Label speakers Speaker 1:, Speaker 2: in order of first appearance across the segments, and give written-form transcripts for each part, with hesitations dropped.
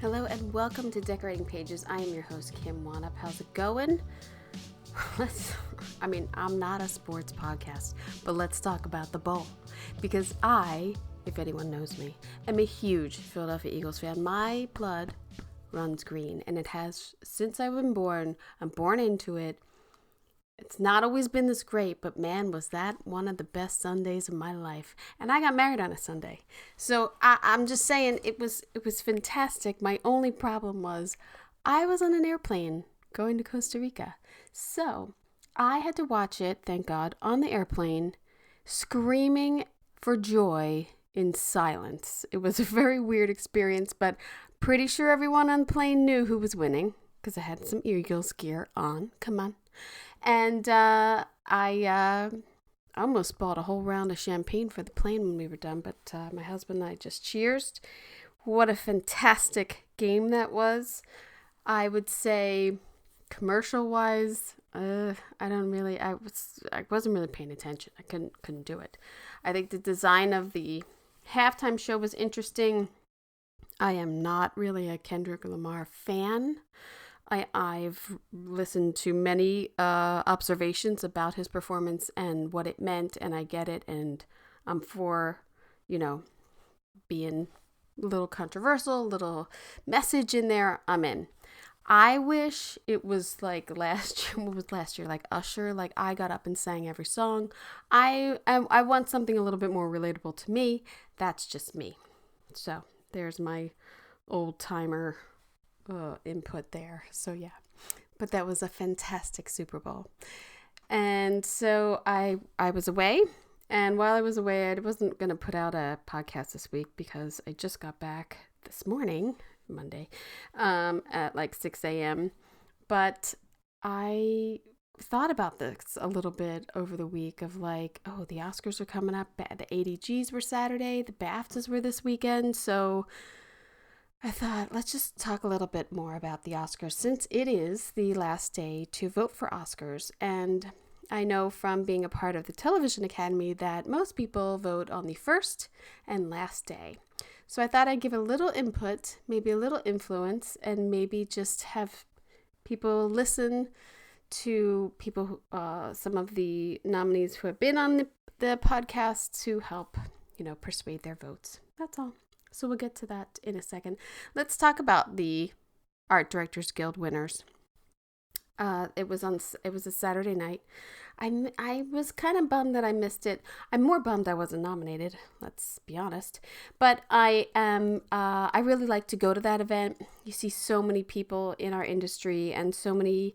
Speaker 1: Hello and welcome to Decorating Pages. I am your host, Kim Wannop. How's it going? I'm not a sports podcast, but let's talk about the bowl. Because I, if anyone knows me, am a huge Philadelphia Eagles fan. My blood runs green, and it has since I've been born. I'm born into it. It's not always been this great, but man, was that one of the best Sundays of my life. And I got married on a Sunday. So I'm just saying it was fantastic. My only problem was I was on an airplane going to Costa Rica. So I had to watch it, thank God, on the airplane, screaming for joy in silence. It was a very weird experience, but pretty sure everyone on the plane knew who was winning because I had some Eagles gear on. Come on. And I almost bought a whole round of champagne for the plane when we were done, but my husband and I just cheersed. What a fantastic game that was. I would say commercial-wise, I wasn't really paying attention. I couldn't do it. I think the design of the halftime show was interesting. I am not really a Kendrick Lamar fan. I've listened to many observations about his performance and what it meant, and I get it, and I'm for, being a little controversial, little message in there, I'm in. I wish it was like last year, like Usher, like I got up and sang every song. I want something a little bit more relatable to me. That's just me. So there's my old timer input there. So yeah, but that was a fantastic Super Bowl. And so I was away, and while I was away, I wasn't going to put out a podcast this week because I just got back this morning, Monday, at like 6 a.m. But I thought about this a little bit over the week of like, oh, the Oscars are coming up. The ADGs were Saturday. The BAFTAs were this weekend. So I thought, let's just talk a little bit more about the Oscars since it is the last day to vote for Oscars. And I know from being a part of the Television Academy that most people vote on the first and last day. So I thought I'd give a little input, maybe a little influence, and maybe just have people listen to people, some of the nominees who have been on the podcast to help, persuade their votes. That's all. So we'll get to that in a second. Let's talk about the Art Directors Guild winners. It was a Saturday night. I was kind of bummed that I missed it. I'm more bummed I wasn't nominated, let's be honest. But I really like to go to that event. You see so many people in our industry and so many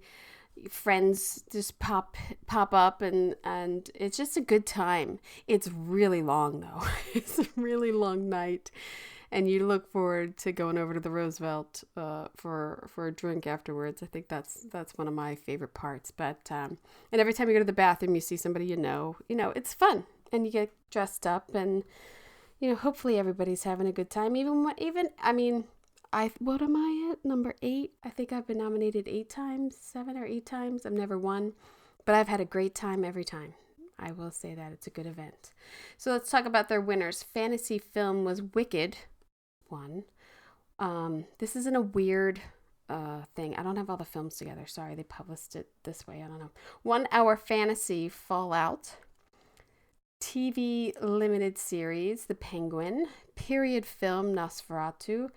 Speaker 1: friends just pop up and it's just a good time. It's really long though. It's a really long night, and you look forward to going over to the Roosevelt for a drink afterwards. I think that's one of my favorite parts. But and every time you go to the bathroom, you see somebody it's fun, and you get dressed up, and hopefully everybody's having a good time. What am I at? Number 8? I think I've been nominated 7 or 8 times. I've never won, but I've had a great time every time. I will say that it's a good event. So let's talk about their winners. Fantasy film was Wicked won. This isn't a weird thing. I don't have all the films together. Sorry, they published it this way. I don't know. 1 hour fantasy Fallout. TV limited series The Penguin. Period film Nosferatu.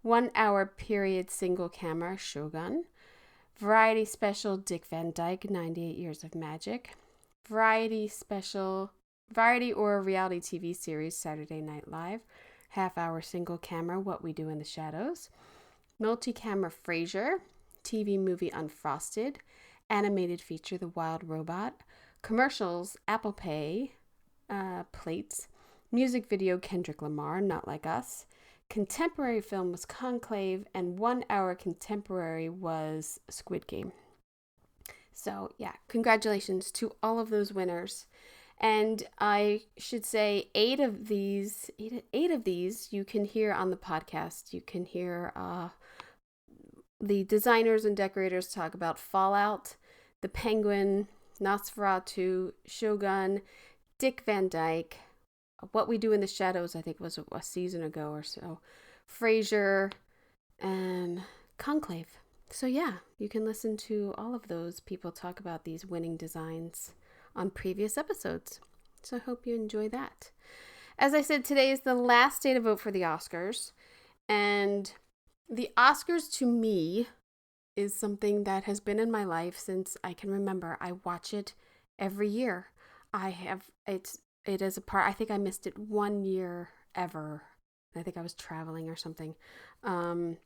Speaker 1: 1 hour period single camera Shogun. Variety special Dick Van Dyke 98 Years of Magic. Variety or reality TV series Saturday Night Live. Half hour single camera What We Do in the Shadows. Multi-camera Frasier. TV movie Unfrosted. Animated feature The Wild Robot. Commercials Apple Pay plates. Music video Kendrick Lamar Not Like Us. Contemporary film was Conclave, and 1 hour contemporary was Squid Game. So yeah, congratulations to all of those winners. And I should say 8 of these you can hear on the podcast. You can hear the designers and decorators talk about Fallout, The Penguin, Nosferatu, Shogun, Dick Van Dyke, What We Do in the Shadows, I think was a season ago or so, Frasier, and Conclave. So yeah, you can listen to all of those people talk about these winning designs on previous episodes. So I hope you enjoy that. As I said, today is the last day to vote for the Oscars. And the Oscars to me is something that has been in my life since I can remember. I watch it every year. It is a part. I think I missed it 1 year ever. I think I was traveling or something. And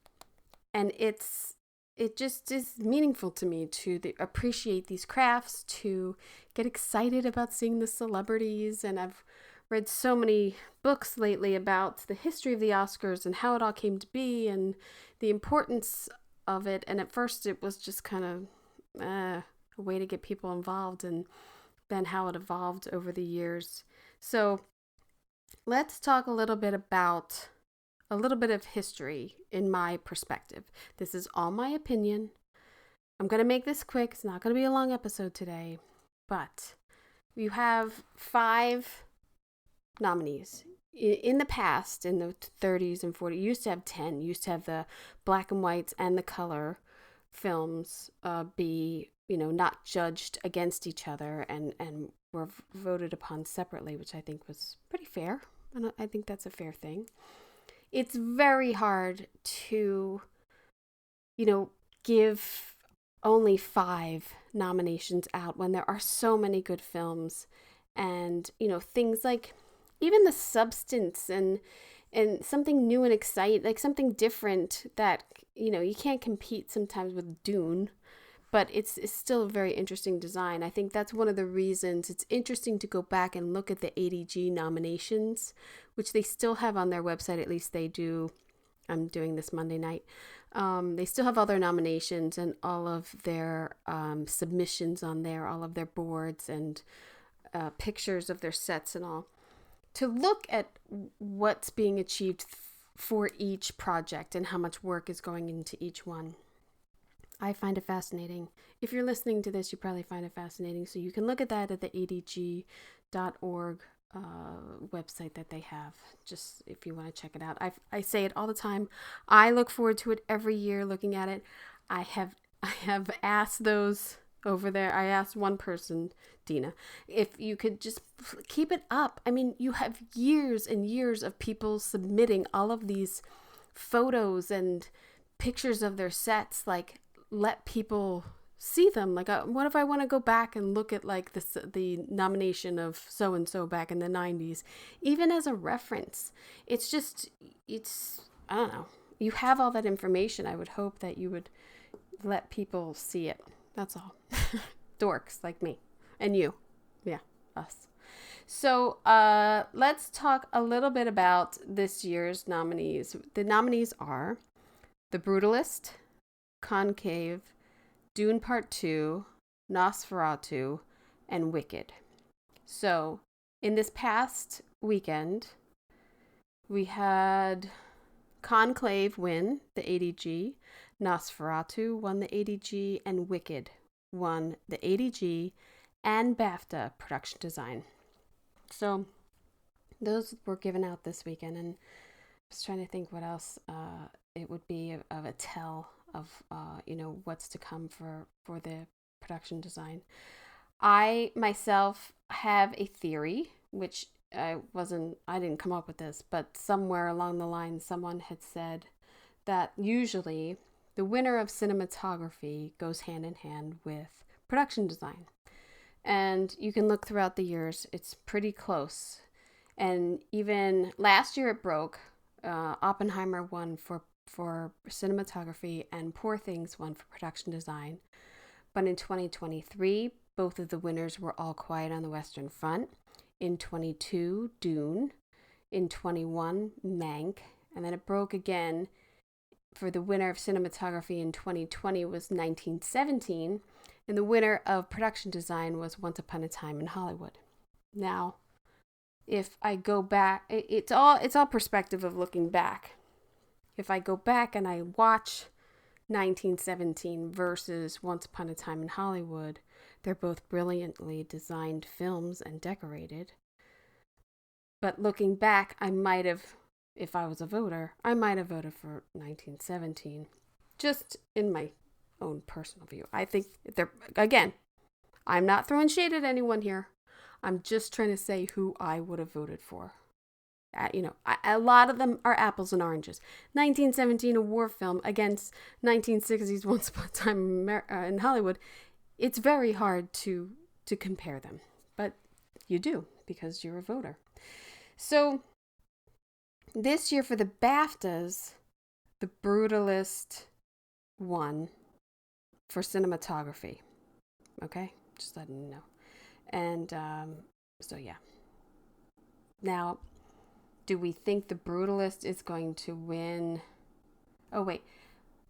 Speaker 1: it just is meaningful to me to appreciate these crafts, to get excited about seeing the celebrities. And I've read so many books lately about the history of the Oscars and how it all came to be and the importance of it. And at first it was just kind of a way to get people involved, and then how it evolved over the years. So let's talk a little bit about a little bit of history in my perspective. This is all my opinion. I'm going to make this quick. It's not going to be a long episode today, but you have 5 nominees. In the past, in the 30s and 40s, you used to have 10. You used to have the black and whites and the color films be, not judged against each other and were voted upon separately, which I think was pretty fair. And I think that's a fair thing. It's very hard to, give only 5 nominations out when there are so many good films and, things like even the substance and something new and exciting, like something different that, you can't compete sometimes with Dune, but it's still a very interesting design. I think that's one of the reasons it's interesting to go back and look at the ADG nominations, which they still have on their website. At least they do. I'm doing this Monday night. They still have all their nominations and all of their submissions on there, all of their boards and pictures of their sets and all, to look at what's being achieved for each project and how much work is going into each one. I find it fascinating. If you're listening to this, you probably find it fascinating. So you can look at that at the adg.org website that they have, just if you want to check it out. I say it all the time. I look forward to it every year, looking at it. I have asked those over there. I asked one person, Dina, if you could just keep it up. I mean, you have years and years of people submitting all of these photos and pictures of their sets. Like, let people see them. Like, what if I want to go back and look at like the nomination of so and so back in the 90s, even as a reference? It's I don't know. You have all that information. I would hope that you would let people see it. That's all. Dorks like me and you. Yeah, us. So let's talk a little bit about this year's nominees. The nominees are The Brutalist, Concave, Dune Part 2, Nosferatu, and Wicked. So in this past weekend, we had Conclave win the ADG, Nosferatu won the ADG, and Wicked won the ADG and BAFTA production design. So those were given out this weekend, and I was trying to think what else it would be of a tell of what's to come for the production design. I myself have a theory, which I didn't come up with this, but somewhere along the line someone had said that usually the winner of cinematography goes hand in hand with production design. And you can look throughout the years, it's pretty close. And even last year it broke. Oppenheimer won for cinematography and Poor Things won for production design. But in 2023, both of the winners were All Quiet on the Western Front. In 22, Dune. In 21, Mank. And then it broke again for the winner of cinematography in 2020 was 1917. And the winner of production design was Once Upon a Time in Hollywood. Now, if I go back, it's all perspective of looking back. If I go back and I watch 1917 versus Once Upon a Time in Hollywood, they're both brilliantly designed films and decorated. But looking back, I might have if I was a voter, I might have voted for 1917, just in my own personal view. I think again, I'm not throwing shade at anyone here. I'm just trying to say who I would have voted for. A lot of them are apples and oranges. 1917, a war film, against 1960s Once Upon a Time in Hollywood. It's very hard to compare them, but you do because you're a voter. So this year for the BAFTAs, The Brutalist won for cinematography. Okay, just letting you know. And so yeah. Now, do we think The Brutalist is going to win? Oh wait,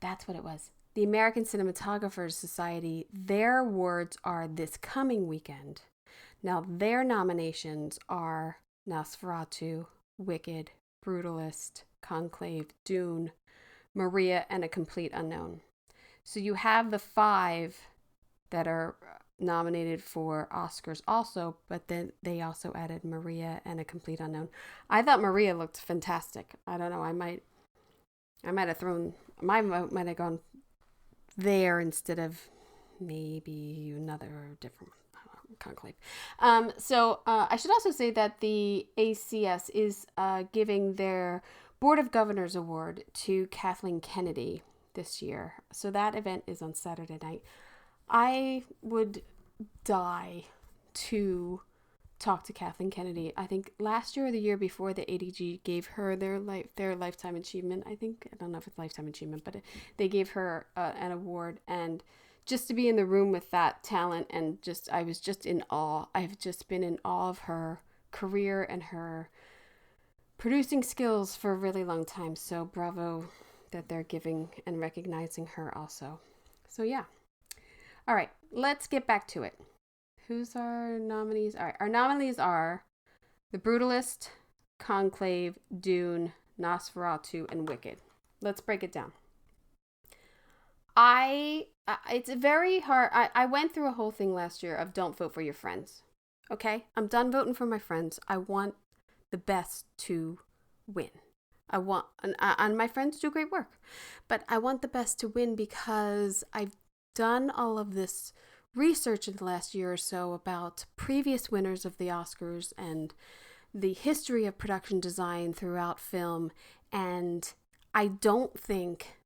Speaker 1: that's what it was. The American Cinematographers Society, their awards are this coming weekend. Now, their nominations are Nosferatu, Wicked, Brutalist, Conclave, Dune, Maria, and A Complete Unknown. So you have the 5 that are nominated for Oscars also, but then they also added Maria and A Complete Unknown. I thought Maria looked fantastic. I don't know. I might have thrown my vote might have gone there instead of maybe another different Conclave. So I should also say that the ACS is giving their Board of Governors Award to Kathleen Kennedy this year. So that event is on Saturday night. I would die to talk to Kathleen Kennedy. I think last year or the year before, the ADG gave her their lifetime achievement. I don't know if it's lifetime achievement, but they gave her an award, and just to be in the room with that talent, and I was just in awe. I've just been in awe of her career and her producing skills for a really long time. So bravo that they're giving and recognizing her also. So yeah. All right, let's get back to it. Who's our nominees? All right, our nominees are The Brutalist, Conclave, Dune, Nosferatu, and Wicked. Let's break it down. It's very hard. I went through a whole thing last year of don't vote for your friends. Okay? I'm done voting for my friends. I want the best to win. And my friends do great work, but I want the best to win because I've done all of this research in the last year or so about previous winners of the Oscars and the history of production design throughout film, and I don't think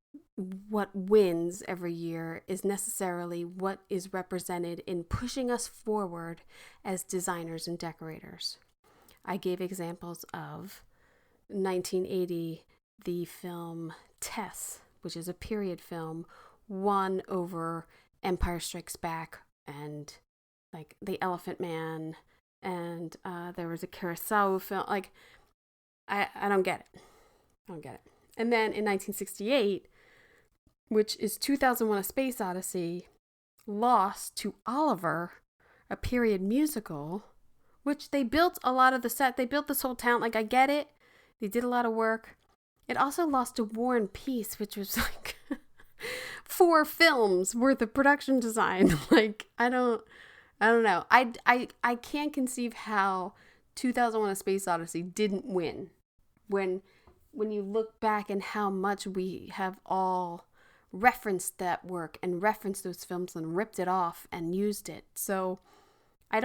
Speaker 1: what wins every year is necessarily what is represented in pushing us forward as designers and decorators. I gave examples of 1980, the film Tess, which is a period film, won over Empire Strikes Back and like The Elephant Man, and there was a Kurosawa film. Like, I don't get it. And then in 1968, which is 2001: A Space Odyssey, lost to Oliver, a period musical, which they built a lot of the set. They built this whole town. Like, I get it. They did a lot of work. It also lost to War and Peace, which was like 4 films worth of production design. Like, I don't know. I can't conceive how 2001: A Space Odyssey didn't win when you look back and how much we have all referenced that work and referenced those films and ripped it off and used it. So I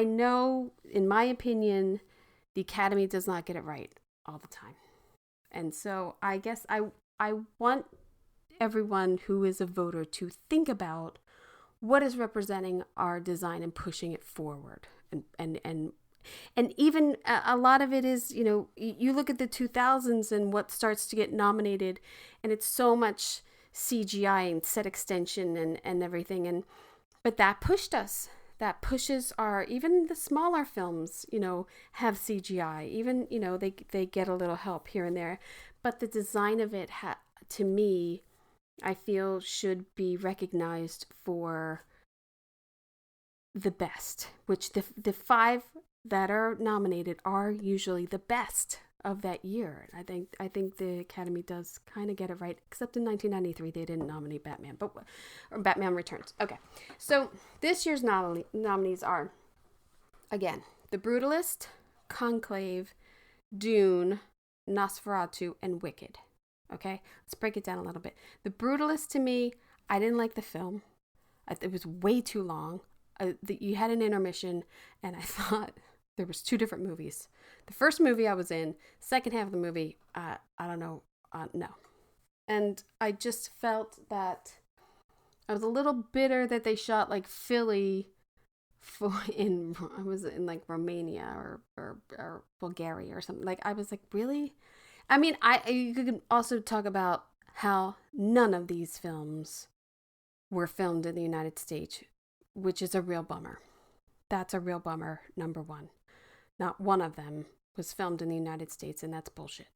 Speaker 1: know, in my opinion, the Academy does not get it right all the time. And so I guess I want everyone who is a voter to think about what is representing our design and pushing it forward. And even a lot of it is, you look at the 2000s and what starts to get nominated, and it's so much CGI and set extension and everything. But that pushed us. That pushes even the smaller films, have CGI. Even, they get a little help here and there. But the design of it, to me, I feel should be recognized for the best, which the 5 that are nominated are usually the best of that year. I think the Academy does kind of get it right, except in 1993 they didn't nominate Batman, or Batman Returns. Okay, so this year's nominees are, again, The Brutalist, Conclave, Dune, Nosferatu, and Wicked. Okay, let's break it down a little bit. The Brutalist, to me, I didn't like the film. It was way too long. You had an intermission, and I thought there was two different movies. The first movie I was in, second half of the movie, I don't know, no. And I just felt that I was a little bitter that they shot like Philly I was in like Romania or Bulgaria or something. Like, I was like, really? I mean, you could also talk about how none of these films were filmed in the United States, which is a real bummer. That's a real bummer, number one. Not one of them was filmed in the United States, and that's bullshit.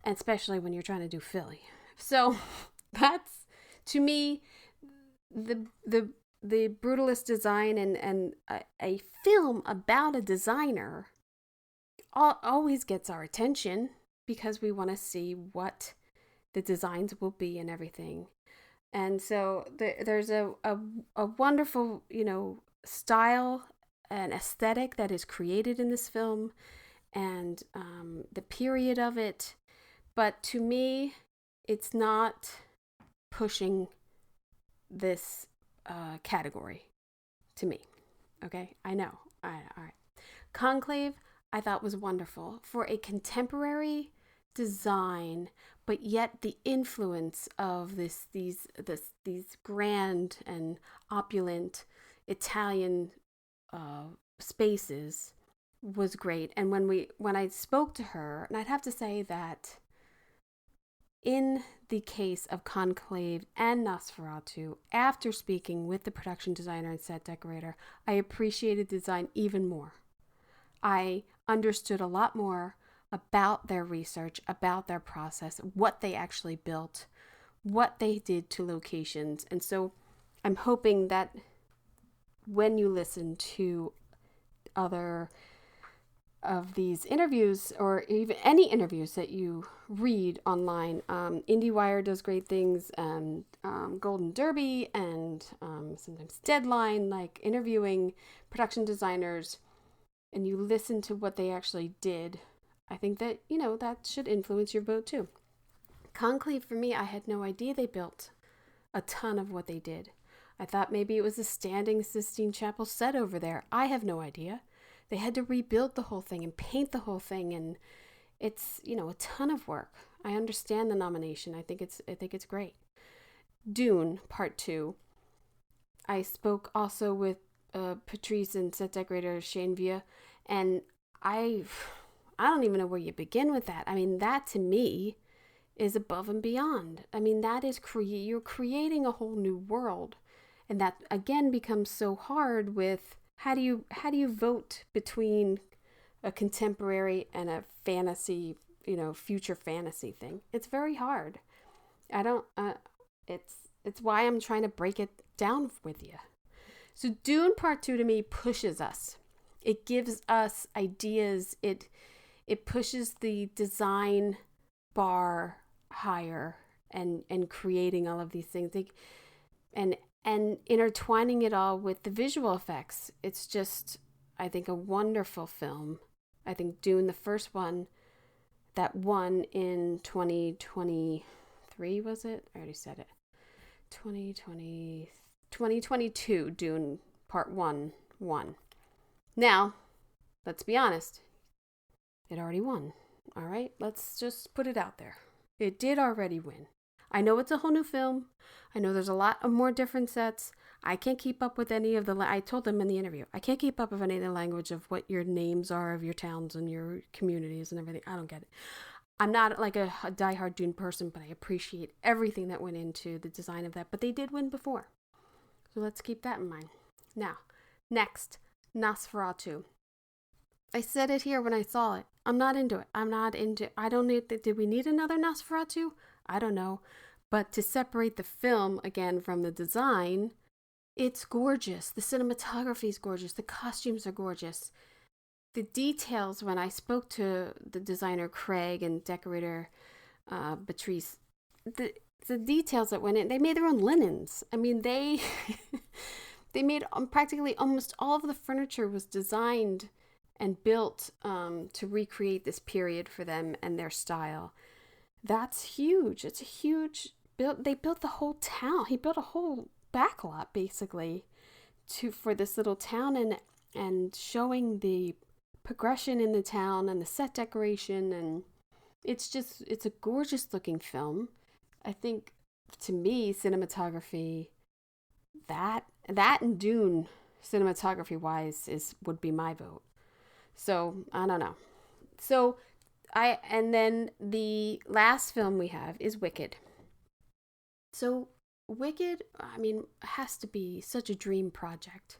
Speaker 1: And especially when you're trying to do Philly. So that's, to me, the brutalist design and a film about a designer always gets our attention because we want to see what the designs will be and everything. And so there's a wonderful, style and aesthetic that is created in this film, and the period of it. But to me, it's not pushing this category to me. Okay, I know. All right. Conclave, I thought was wonderful for a contemporary design, but yet the influence of these grand and opulent Italian spaces was great. And when I spoke to her, and I'd have to say that in the case of Conclave and Nosferatu, after speaking with the production designer and set decorator, I appreciated design even more. I understood a lot more about their research, about their process, what they actually built, what they did to locations. And so I'm hoping that when you listen to other of these interviews, or even any interviews that you read online, IndieWire does great things, and Golden Derby, and sometimes Deadline, like interviewing production designers, and you listen to what they actually did, I think that, that should influence your vote too. Conclave, for me, I had no idea they built a ton of what they did. I thought maybe it was a standing Sistine Chapel set over there. I have no idea. They had to rebuild the whole thing and paint the whole thing, and it's, a ton of work. I understand the nomination. I think it's great. Dune Part 2. I spoke also with Patrice and set decorator Shane Via, and I don't even know where you begin with that. I mean, that to me is above and beyond. I mean, that is you're creating a whole new world, and that again becomes so hard with how do you vote between a contemporary and a fantasy, future fantasy thing? It's very hard. I don't. It's why I'm trying to break it down with you. So Dune Part 2 to me pushes us. It gives us ideas. It pushes the design bar higher and creating all of these things. And intertwining it all with the visual effects. It's just, I think, a wonderful film. I think Dune, the first one that won in 2023, was it? I already said it. 2022, Dune Part 1 won. Now, let's be honest. It already won. All right? Let's just put it out there. It did already win. I know it's a whole new film. I know there's a lot of more different sets. I can't keep up with any of I told them in the interview, I can't keep up with any of the language of what your names are of your towns and your communities and everything. I don't get it. I'm not like a diehard Dune person, but I appreciate everything that went into the design of that. But they did win before. So let's keep that in mind. Now, next, Nosferatu. I said it here when I saw it. I'm not into it. I don't need, did we need another Nosferatu? I don't know. But to separate the film, again, from the design, it's gorgeous. The cinematography is gorgeous. The costumes are gorgeous. The details, when I spoke to the designer Craig and decorator Patrice, the details that went in, they made their own linens. I mean, they made practically almost all of the furniture was designed and built to recreate this period for them and their style. That's huge. It's a huge build. They built the whole town. He built a whole backlot basically for this little town, and showing the progression in the town and the set decoration, and it's a gorgeous looking film. I think, to me, cinematography, that and Dune, cinematography wise, would be my vote. So I don't know. So and then the last film we have is Wicked. So Wicked, I mean, has to be such a dream project.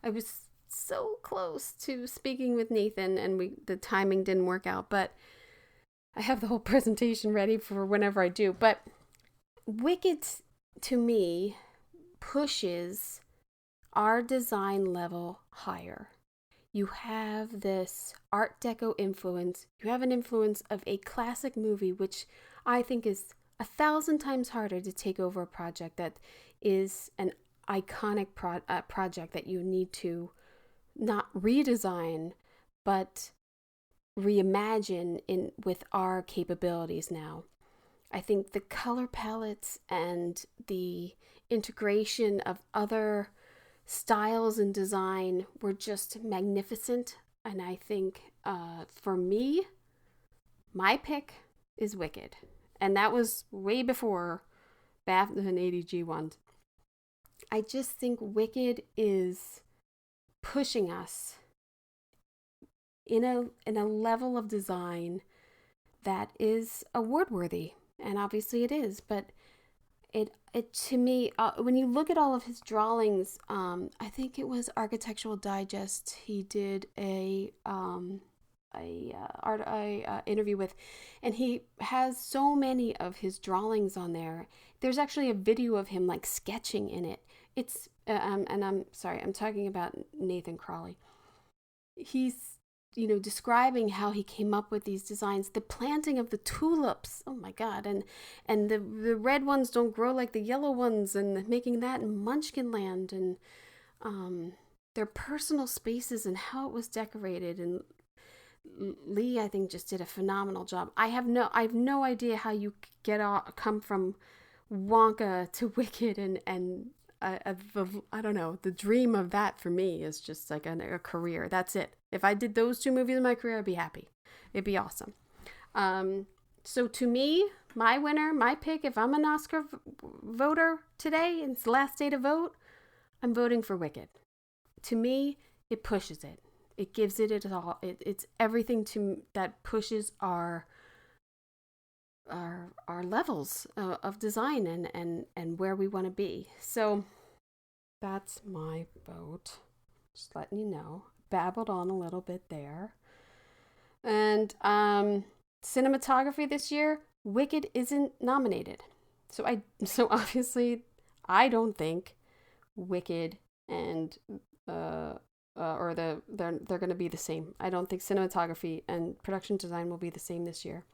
Speaker 1: I was so close to speaking with Nathan, and the timing didn't work out, but I have the whole presentation ready for whenever I do. But Wicked, to me, pushes our design level higher. You have this Art Deco influence. You have an influence of a classic movie, which I think is 1,000 times harder to take over a project that is an iconic project that you need to not redesign, but reimagine with our capabilities now. I think the color palettes and the integration of other styles and design were just magnificent. And I think for me, my pick is Wicked. And that was way before BAFTA and ADG won. I just think Wicked is pushing us in a level of design that is award worthy, and obviously it is. But it to me, when you look at all of his drawings, I think it was Architectural Digest. He did a interview with, and he has so many of his drawings on there. There's actually a video of him like sketching in it. It's and I'm sorry, I'm talking about Nathan Crawley. He's describing how he came up with these designs, the planting of the tulips. Oh my God. And the red ones don't grow like the yellow ones, and making that in Munchkin Land, and their personal spaces and how it was decorated. And Lee, I think, just did a phenomenal job. I have no idea how you come from Wonka to Wicked, and I don't know. The dream of that for me is just like a career. That's it. If I did those two movies in my career, I'd be happy. It'd be awesome. So to me, my winner, my pick, if I'm an Oscar voter today, and it's the last day to vote, I'm voting for Wicked. To me, it pushes it. It gives it all. It's everything that pushes our levels of design and where we want to be. So that's my vote. Just letting you know. Babbled on a little bit there. And cinematography this year, Wicked isn't nominated. So obviously I don't think Wicked and they're going to be the same. I don't think cinematography and production design will be the same this year.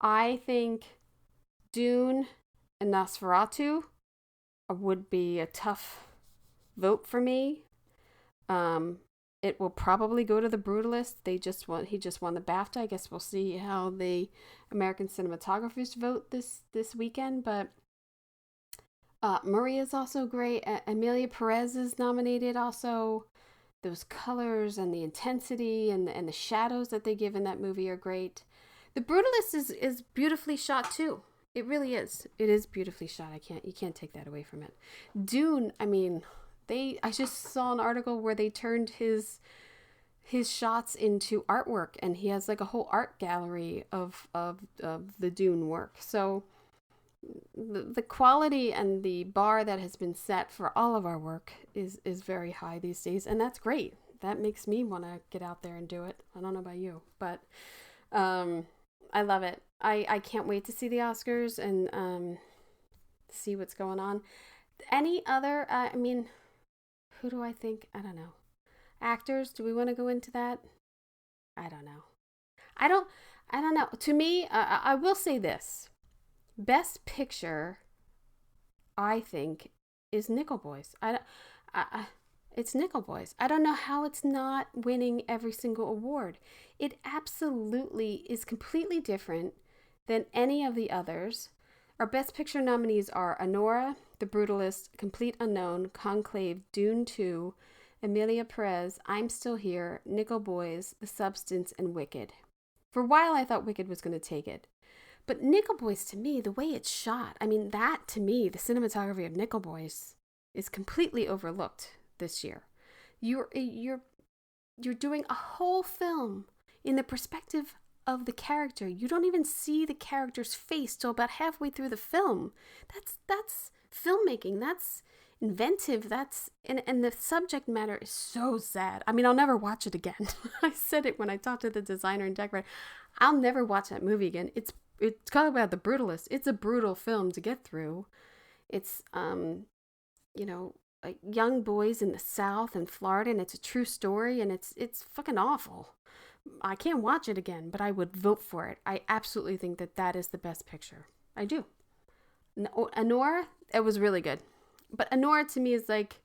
Speaker 1: I think Dune and Nosferatu would be a tough vote for me. It will probably go to the Brutalist. He just won the BAFTA. I guess we'll see how the American cinematographers vote this weekend. But Maria's also great. Emilia Perez is nominated also. Those colors and the intensity and the shadows that they give in that movie are great. The Brutalist is beautifully shot too. It really is. It is beautifully shot. You can't take that away from it. Dune, I mean, I just saw an article where they turned his shots into artwork, and he has like a whole art gallery of the Dune work. So the quality and the bar that has been set for all of our work is very high these days, and that's great. That makes me want to get out there and do it. I don't know about you, but I love it. I can't wait to see the Oscars and see what's going on. Any other, who do I think? I don't know. Actors, do we want to go into that? I don't know. I don't know. To me, I will say this. Best Picture, I think, is Nickel Boys. It's Nickel Boys. I don't know how it's not winning every single award. It absolutely is completely different than any of the others. Our Best Picture nominees are Anora, The Brutalist, Complete Unknown, Conclave, Dune 2, Emilia Perez, I'm Still Here, Nickel Boys, The Substance, and Wicked. For a while, I thought Wicked was going to take it. But Nickel Boys, to me, the way it's shot, I mean, that, to me, the cinematography of Nickel Boys is completely overlooked this year. You're doing a whole film in the perspective of the character. You don't even see the character's face till about halfway through the film. That's filmmaking. That's inventive. And the subject matter is so sad. I mean, I'll never watch it again. I said it when I talked to the designer and decorator. I'll never watch that movie again. It's called about The Brutalist. It's a brutal film to get through. It's like young boys in the South and Florida, and it's a true story, and it's fucking awful. I can't watch it again, but I would vote for it. I absolutely think that is the best picture. I do. Anora, it was really good. But Anora to me is like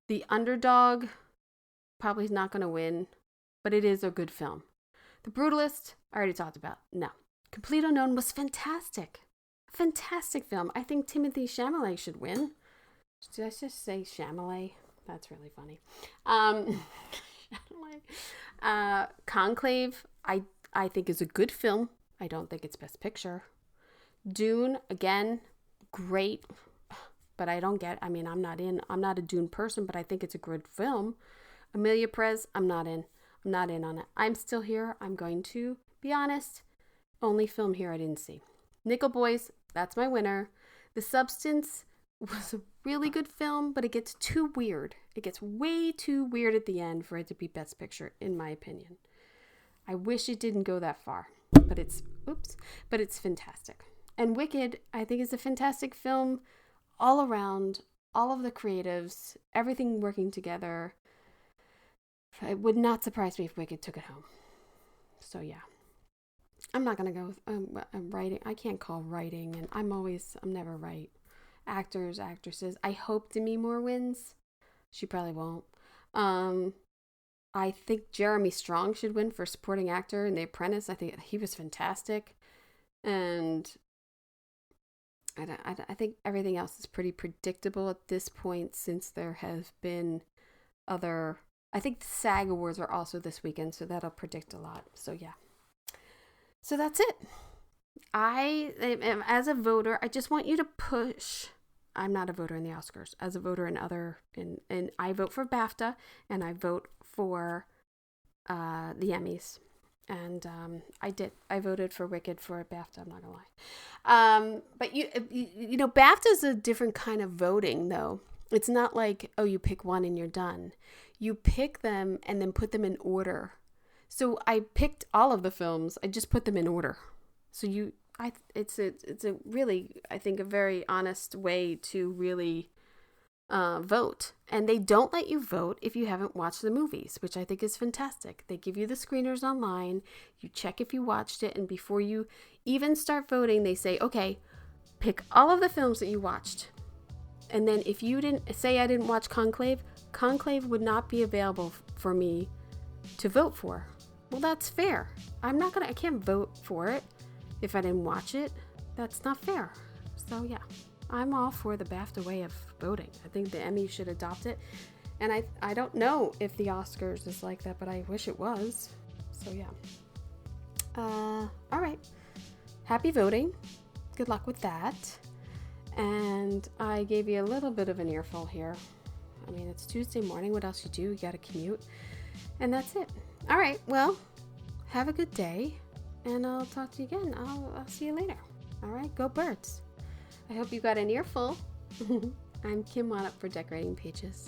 Speaker 1: the underdog, probably not going to win, but it is a good film. The Brutalist, I already talked about. No. Complete Unknown was fantastic. Fantastic film. I think Timothée Chalamet should win. Did I just say Chalamet? That's really funny. Conclave, I think is a good film. I don't think it's Best Picture. Dune, again, great, but I'm not a Dune person, but I think it's a good film. Emilia Perez, I'm not in on it. I'm Still Here. I'm going to be honest. Only film here I didn't see. Nickel Boys, that's my winner. The Substance was a really good film, but it gets too weird. It gets way too weird at the end for it to be Best Picture, in my opinion. I wish it didn't go that far, but it's fantastic. And Wicked, I think, is a fantastic film all around, all of the creatives, everything working together. It would not surprise me if Wicked took it home. So yeah. I'm not going to go with writing. I can't call writing, and I'm never right. Actors, actresses. I hope Demi Moore wins. She probably won't. I think Jeremy Strong should win for supporting actor in The Apprentice. I think he was fantastic. And I think everything else is pretty predictable at this point, since there have been other... I think the SAG Awards are also this weekend, so that'll predict a lot. So yeah. So that's it. I am, as a voter, I just want you to push. I'm not a voter in the Oscars. As a voter in I vote for BAFTA, and I vote for the Emmys. And I voted for Wicked for BAFTA. I'm not gonna lie. But you know, BAFTA is a different kind of voting, though. It's not like, oh, you pick one and you're done. You pick them and then put them in order. So I picked all of the films. I just put them in order. So it's a really, I think, a very honest way to really vote. And they don't let you vote if you haven't watched the movies, which I think is fantastic. They give you the screeners online. You check if you watched it. And before you even start voting, they say, okay, pick all of the films that you watched. And then if you didn't say I didn't watch Conclave would not be available for me to vote for. Well, that's fair. I can't vote for it if I didn't watch it. That's not fair. So yeah, I'm all for the BAFTA way of voting. I think the Emmy should adopt it. And I don't know if the Oscars is like that, but I wish it was. So yeah. All right. Happy voting. Good luck with that. And I gave you a little bit of an earful here. I mean, it's Tuesday morning. What else you do? You got to commute. And that's it. All right. Well, have a good day. And I'll talk to you again. I'll see you later. All right. Go Birds. I hope you got an earful. I'm Kim Wannop for Decorating Pages.